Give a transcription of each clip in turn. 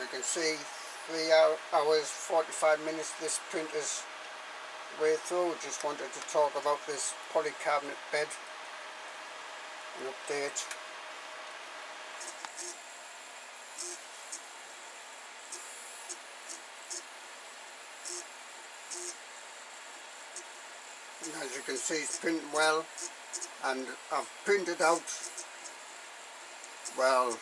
you can see 3 hours 45 minutes this printer's way through. Just wanted to talk about this polycarbonate bed, an update. And as you can see, it's printing well, and I've printed out, well,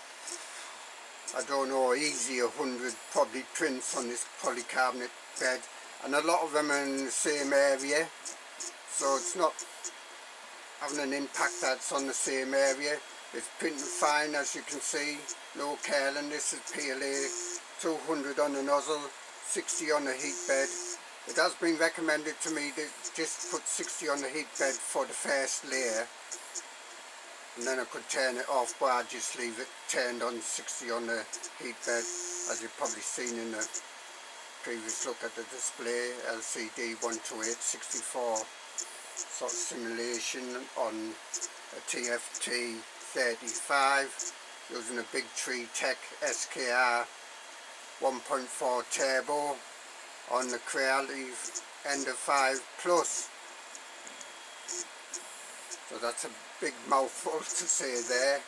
I don't know, easy 100 probably prints on this polycarbonate bed, and a lot of them are in the same area, so it's not having an impact that's on the same area. It's printing fine, as you can see, no curling. This is PLA, 200 on the nozzle, 60 on the heat bed. It has been recommended to me to just put 60 on the heat bed for the first layer, and then I could turn it off, but I just leave it turned on 60 on the heat bed, as you've probably seen in the previous look at the display. LCD 12864 sort of simulation on a TFT 35 using a Big Tree Tech SKR 1.4 turbo on the Creative Ender 5 Plus. So that's a big mouthful to say there,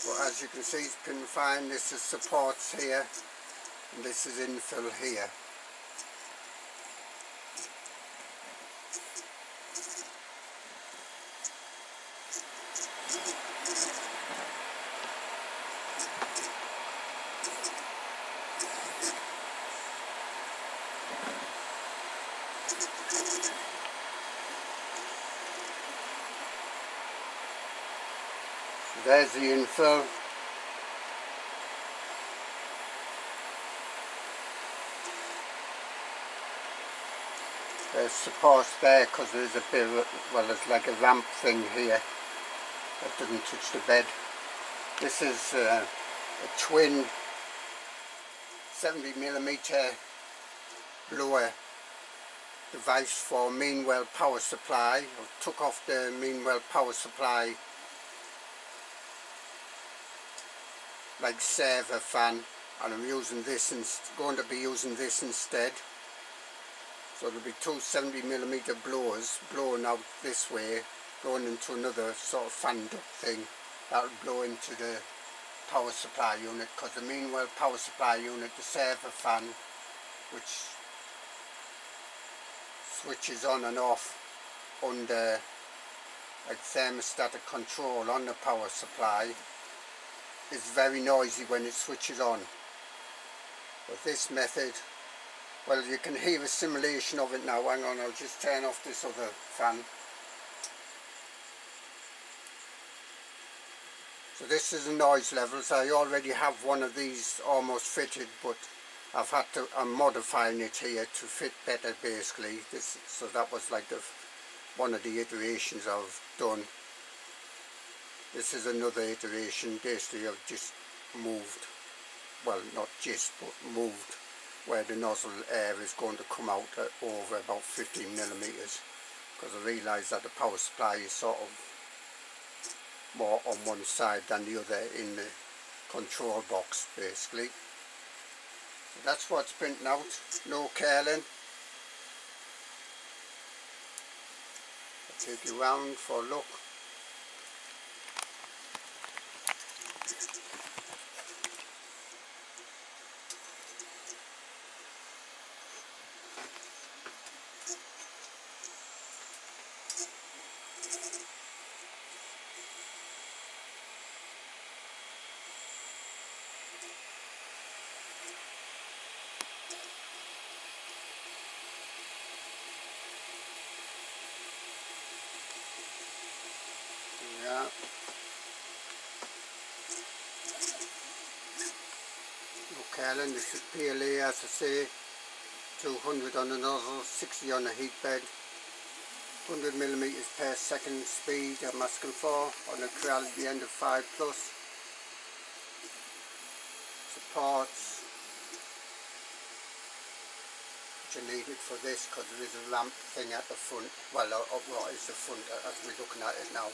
but as you can see, it's printing fine. This is supports here, and this is infill here. There's the infill. There's supports there because there's a bit of, well, there's like a ramp thing here that doesn't touch the bed. This is a twin 70mm blower device for Meanwell power supply. I took off the Meanwell power supply like server fan, and I'm using this going to be using this instead. So there'll be two 70mm blowers blowing out this way, going into another sort of fan duct thing that'll blow into the power supply unit, because the Meanwell power supply unit, the server fan, which switches on and off under like thermostatic control on the power supply, is very noisy when it switches on. With this method, well, you can hear a simulation of it now. Hang on, I'll just turn off this other fan. So this is the noise levels. I already have one of these almost fitted, but I've had to, I'm modifying it here to fit better basically. So that was like one of the iterations I've done. This is another iteration. Basically I've just moved, well, not just, but moved where the nozzle air is going to come out at over about 15mm, because I realised that the power supply is sort of more on one side than the other in the control box basically. So that's what's printing out, no curling. I'll take you round for a look. Yeah. Okay, this is PLA, as I say, 200 on the nozzle, 60 on the heat bed, 100mm per second speed I'm asking for on the Creative Ender 5 Plus. Supports, which are needed for this because there is a ramp thing at the front. Well, what is the front as we're looking at it now.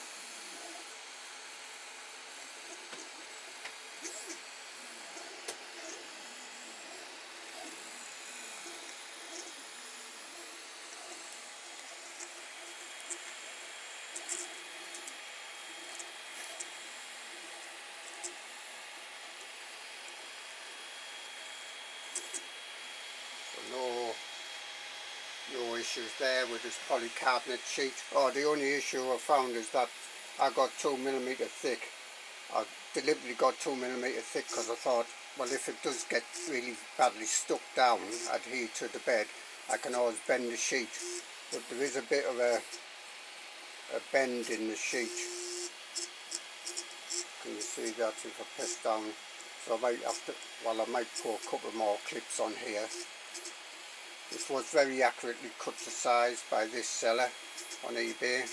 issues there with this polycarbonate sheet. Oh, the only issue I found is that I got 2mm thick. I deliberately got 2mm thick because I thought, well, if it does get really badly stuck down, adhered to the bed, I can always bend the sheet. But there is a bit of a bend in the sheet. Can you see that if I press down? So I might have to, well, I might put a couple more clips on here. This was very accurately cut to size by this seller on eBay.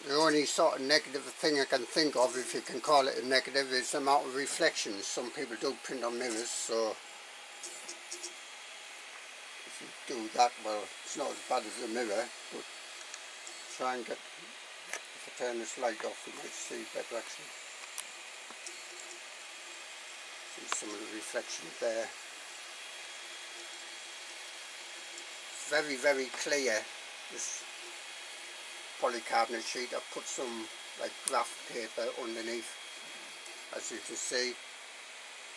The only sort of negative thing I can think of, if you can call it a negative, is the amount of reflections. Some people do print on mirrors, so if you do that, well, it's not as bad as a mirror, but try and get, if I turn this light off, you might see better actually. See some of the reflections there. It's very, very clear, this polycarbonate sheet. I've put some like graph paper underneath, as you can see.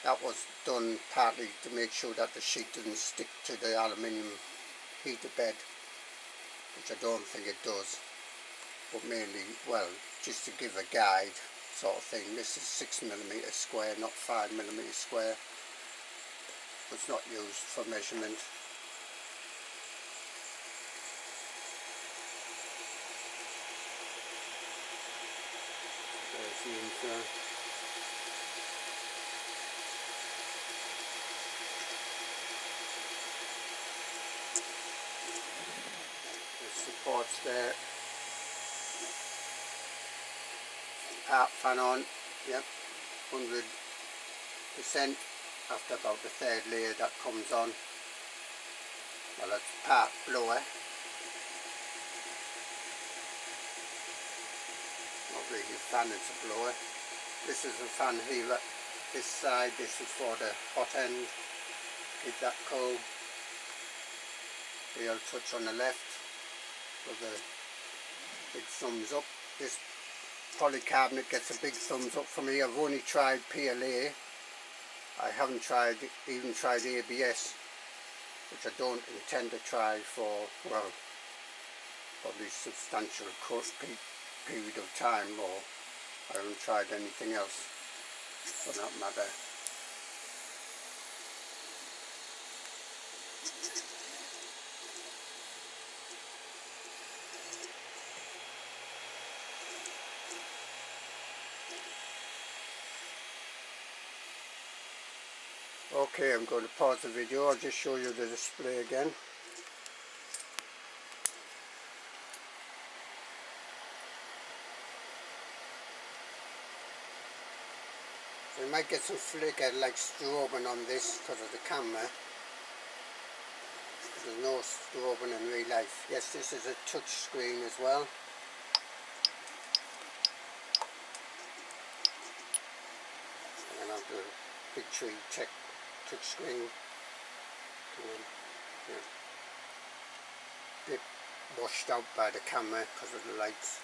That was done partly to make sure that the sheet doesn't stick to the aluminium heater bed, which I don't think it does, but mainly, well, just to give a guide sort of thing. This is 6mm square, not 5mm square. It's not used for measurement. The supports there. Part fan on, yep, 100%. After about the third layer that comes on. Well, that's part blower. Not really a fan, it's a blower. This is a fan here. This side, this is for the hot end. Keep that cool. Real touch on the left with a big thumbs up. This polycarbonate gets a big thumbs up for me. I've only tried PLA. I haven't even tried ABS, which I don't intend to try for, well, probably substantial period of time, or I haven't tried anything else for that matter. Okay, I'm going to pause the video. I'll just show you the display again. So you might get some flicker like strobing on this because of the camera. There's no strobing in real life. Yes, this is a touch screen as well. And I'll do a big tree check. Touch screen, yeah. Bit washed out by the camera because of the lights,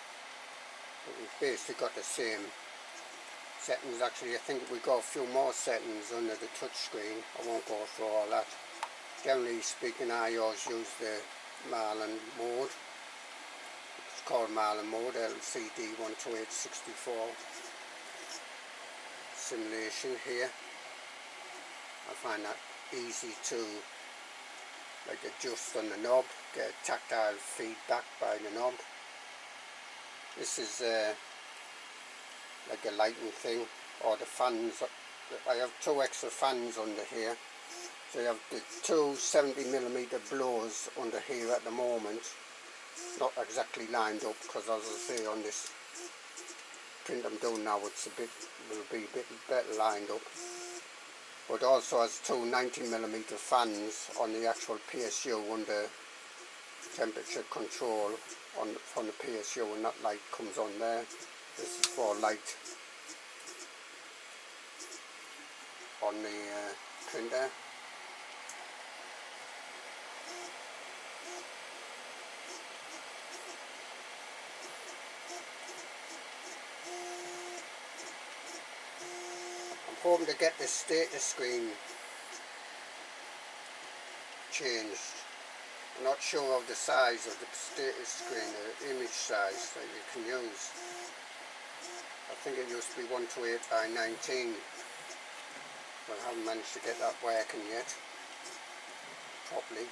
but we've basically got the same settings. Actually, I think we got a few more settings under the touch screen. I won't go through all that. Generally speaking, I always use the Marlin mode. It's called Marlin Mode, LCD 12864 simulation here. I find that easy to like adjust on the knob, get tactile feedback by the knob. This is like a lighting thing, or the fans. I have two extra fans under here. So you have the two 70mm blowers under here at the moment. Not exactly lined up because, as I say, on this print I'm doing now, will be a bit better lined up. But also has two 90mm fans on the actual PSU under temperature control on the PSU, and that light comes on there. This is for light on the printer. I'm hoping to get the status screen changed. I'm not sure of the size of the status screen, the image size that you can use. I think it used to be 128 by 19. But I haven't managed to get that working yet properly.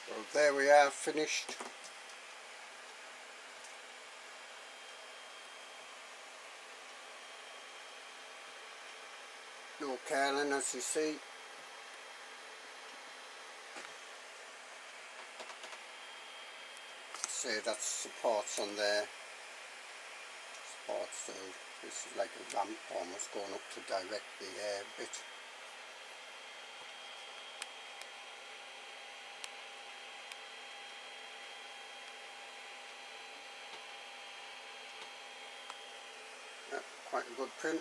Well, there we are, finished. No curling, as you see. Say that supports on there. Supports, so this is like a ramp almost going up to direct the air a bit. Yeah, quite a good print.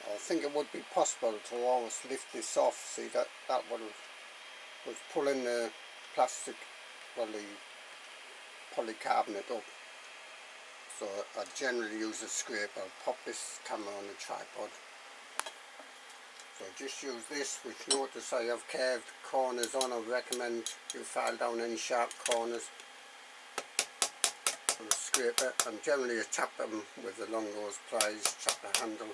I think it would be possible to always lift this off. See, that was pulling the plastic, well, the polycarbonate up. So I generally use a scraper. I'll pop this camera on the tripod. So just use this, which notice I have curved corners on. I recommend you file down any sharp corners with a scraper, and generally I tap them with the long nose plies, tap the handle.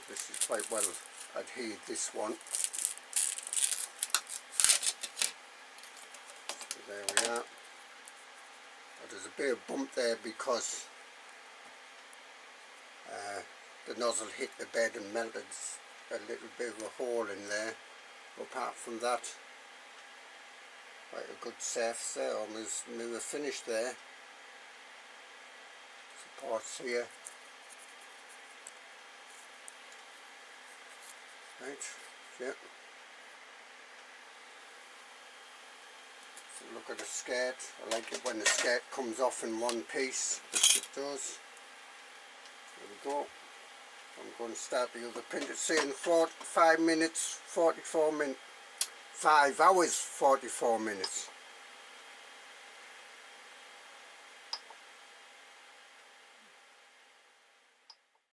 This is quite well adhered, this one. So there we are. But there's a bit of bump there because the nozzle hit the bed and melted a little bit of a hole in there. Apart from that, quite a good surface there. Almost mirror finish there. Supports here. Right, yeah. So look at the skirt. I like it when the skirt comes off in one piece, which it does. There we go. I'm going to start the other print. It's saying 5 minutes, 44 minutes, 5 hours, 44 minutes.